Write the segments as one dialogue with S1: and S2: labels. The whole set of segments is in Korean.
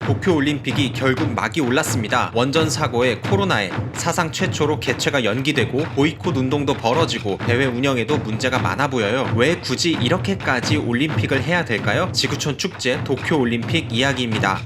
S1: 도쿄올림픽이 결국 막이 올랐습니다. 원전 사고에 코로나에 사상 최초로 개최가 연기되고 보이콧 운동도 벌어지고 대회 운영에도 문제가 많아 보여요. 왜 굳이 이렇게까지 올림픽을 해야 될까요? 지구촌 축제 도쿄올림픽 이야기입니다.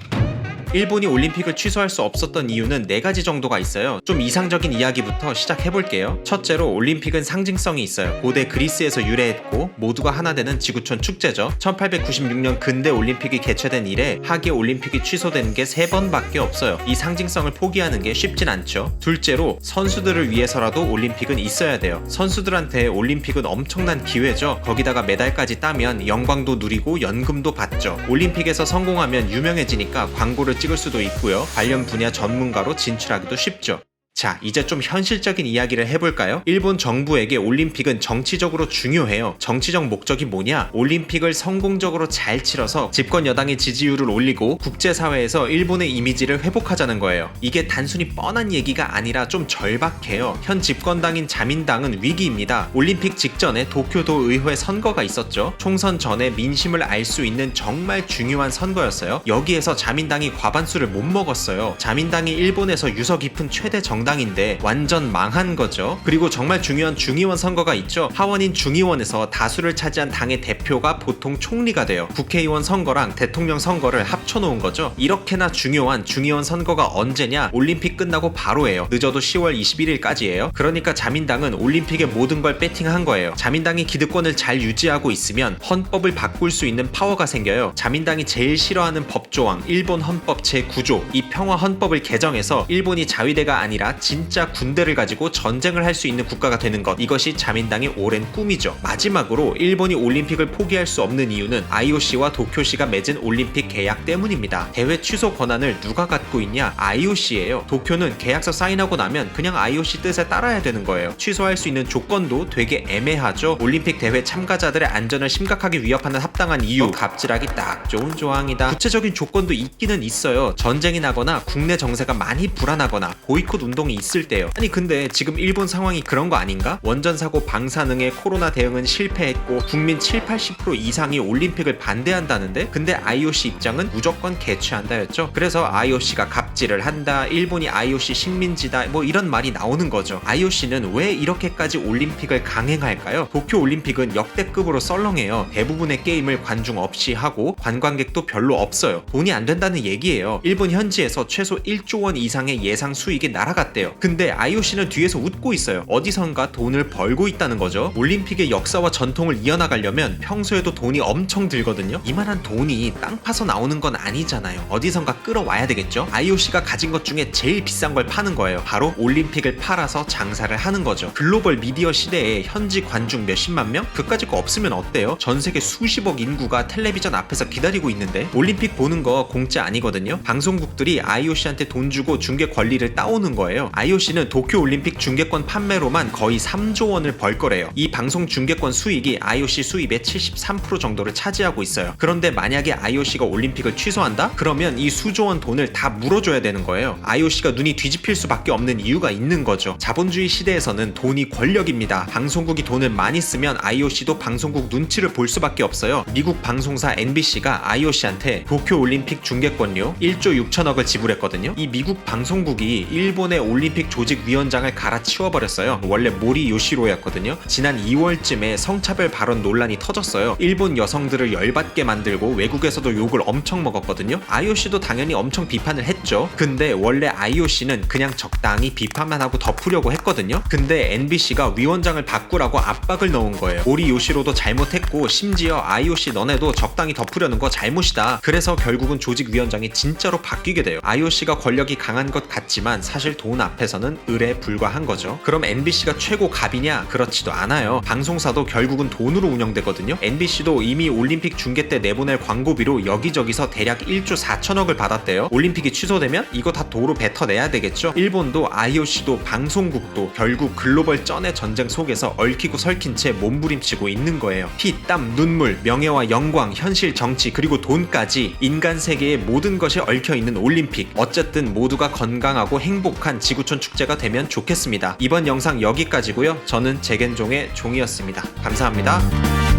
S1: 일본이 올림픽을 취소할 수 없었던 이유는 4가지 정도가 있어요. 좀 이상적인 이야기부터 시작해볼게요. 첫째로 올림픽은 상징성이 있어요. 고대 그리스에서 유래했고 모두가 하나 되는 지구촌 축제죠. 1896년 근대 올림픽이 개최된 이래 하계 올림픽이 취소된 게 3번밖에 없어요. 이 상징성을 포기하는 게 쉽진 않죠. 둘째로 선수들을 위해서라도 올림픽은 있어야 돼요. 선수들한테 올림픽은 엄청난 기회죠. 거기다가 메달까지 따면 영광도 누리고 연금도 받죠. 올림픽에서 성공하면 유명해지니까 광고를 찍을 수도 있고요. 관련 분야 전문가로 진출하기도 쉽죠. 자, 이제 좀 현실적인 이야기를 해볼까요? 일본 정부에게 올림픽은 정치적으로 중요해요. 정치적 목적이 뭐냐? 올림픽을 성공적으로 잘 치러서 집권 여당의 지지율을 올리고 국제사회에서 일본의 이미지를 회복하자는 거예요. 이게 단순히 뻔한 얘기가 아니라 좀 절박해요. 현 집권당인 자민당은 위기입니다. 올림픽 직전에 도쿄도 의회 선거가 있었죠. 총선 전에 민심을 알 수 있는 정말 중요한 선거였어요. 여기에서 자민당이 과반수를 못 먹었어요. 자민당이 일본에서 유서 깊은 최대 정당인데 완전 망한 거죠. 그리고 정말 중요한 중의원 선거가 있죠. 하원인 중의원에서 다수를 차지한 당의 대표가 보통 총리가 돼요. 국회의원 선거랑 대통령 선거를 합쳐놓은 거죠. 이렇게나 중요한 중의원 선거가 언제냐? 올림픽 끝나고 바로예요. 늦어도 10월 21일까지예요. 그러니까 자민당은 올림픽에 모든 걸 배팅한 거예요. 자민당이 기득권을 잘 유지하고 있으면 헌법을 바꿀 수 있는 파워가 생겨요. 자민당이 제일 싫어하는 법조항 일본 헌법 제9조 이 평화 헌법을 개정해서 일본이 자위대가 아니라 진짜 군대를 가지고 전쟁을 할 수 있는 국가가 되는 것, 이것이 자민당의 오랜 꿈이죠. 마지막으로 일본이 올림픽을 포기할 수 없는 이유는 IOC와 도쿄시가 맺은 올림픽 계약 때문입니다. 대회 취소 권한을 누가 갖고 있냐? IOC예요. 도쿄는 계약서 사인하고 나면 그냥 IOC 뜻에 따라야 되는 거예요. 취소할 수 있는 조건도 되게 애매하죠. 올림픽 대회 참가자들의 안전을 심각하게 위협하는 합당한 이유, 갑질하기 딱 좋은 조항이다. 구체적인 조건도 있기는 있어요. 전쟁이 나거나 국내 정세가 많이 불안하거나 보이콧 운동이 있을 때요. 아니 근데 지금 일본 상황이 그런 거 아닌가? 원전 사고 방사능의 코로나 대응은 실패했고 국민 70-80% 이상이 올림픽을 반대한다는데, 근데 IOC 입장은 무조건 개최한다였죠. 그래서 IOC가 갑질을 한다, 일본이 IOC 식민지다, 뭐 이런 말이 나오는 거죠. IOC는 왜 이렇게까지 올림픽을 강행할까요? 도쿄 올림픽은 역대급으로 썰렁해요. 대부분의 게임을 관중 없이 하고 관광객도 별로 없어요. 돈이 안 된다는 얘기예요. 일본 현지에서 최소 1조 원 이상의 예상 수익이 날아갔대요. 근데 IOC는 뒤에서 웃고 있어요. 어디선가 돈을 벌고 있다는 거죠. 올림픽의 역사와 전통을 이어나가려면 평소에도 돈이 엄청 들거든요. 이만한 돈이 땅 파서 나오는 건 아니잖아요. 어디선가 끌어와야 되겠죠. IOC가 가진 것 중에 제일 비싼 걸 파는 거예요. 바로 올림픽을 팔아서 장사를 하는 거죠. 글로벌 미디어 시대에 현지 관중 몇십만 명? 그까짓 거 없으면 어때요? 전 세계 수십억 인구가 텔레비전 앞에서 기다리고 있는데 올림픽 보는 거 공짜 아니거든요. 방송국들이 IOC한테 돈 주고 중계 권리를 따오는 거예요. IOC는 도쿄올림픽 중계권 판매로만 거의 3조 원을 벌 거래요. 이 방송 중계권 수익이 IOC 수입의 73% 정도를 차지하고 있어요. 그런데 만약에 IOC가 올림픽을 취소한다? 그러면 이 수조 원 돈을 다 물어줘야 되는 거예요. IOC가 눈이 뒤집힐 수밖에 없는 이유가 있는 거죠. 자본주의 시대에서는 돈이 권력입니다. 방송국이 돈을 많이 쓰면 IOC도 방송국 눈치를 볼 수밖에 없어요. 미국 방송사 NBC가 IOC한테 도쿄올림픽 중계권료 1조 6천억을 지불했거든요. 이 미국 방송국이 일본의 올림픽 조직위원장을 갈아치워버렸어요. 원래 모리 요시로였거든요. 지난 2월쯤에 성차별 발언 논란이 터졌어요. 일본 여성들을 열받게 만들고 외국에서도 욕을 엄청 먹었거든요. IOC도 당연히 엄청 비판을 했죠. 근데 원래 IOC는 그냥 적당히 비판만 하고 덮으려고 했거든요. 근데 NBC가 위원장을 바꾸라고 압박을 넣은 거예요. 모리 요시로도 잘못했고 심지어 IOC 너네도 적당히 덮으려는 거 잘못이다. 그래서 결국은 조직위원장이 진짜로 바뀌게 돼요. IOC가 권력이 강한 것 같지만 사실 돈 앞에서는 을에 불과한 거죠. 그럼 NBC가 최고 갑이냐? 그렇지도 않아요. 방송사도 결국은 돈으로 운영되거든요. NBC도 이미 올림픽 중계 때 내보낼 광고비로 여기저기서 대략 1조 4천억을 받았대요. 올림픽이 취소되면 이거 다 도로 뱉어내야 되겠죠. 일본도 IOC도 방송국도 결국 글로벌 쩐의 전쟁 속에서 얽히고 설킨 채 몸부림치고 있는 거예요. 피, 땀, 눈물, 명예와 영광, 현실, 정치, 그리고 돈까지 인간 세계의 모든 것이 얽혀있는 올림픽. 어쨌든 모두가 건강하고 행복한 지구촌 축제가 되면 좋겠습니다. 이번 영상 여기까지고요. 저는 재겐종의 종이었습니다. 감사합니다.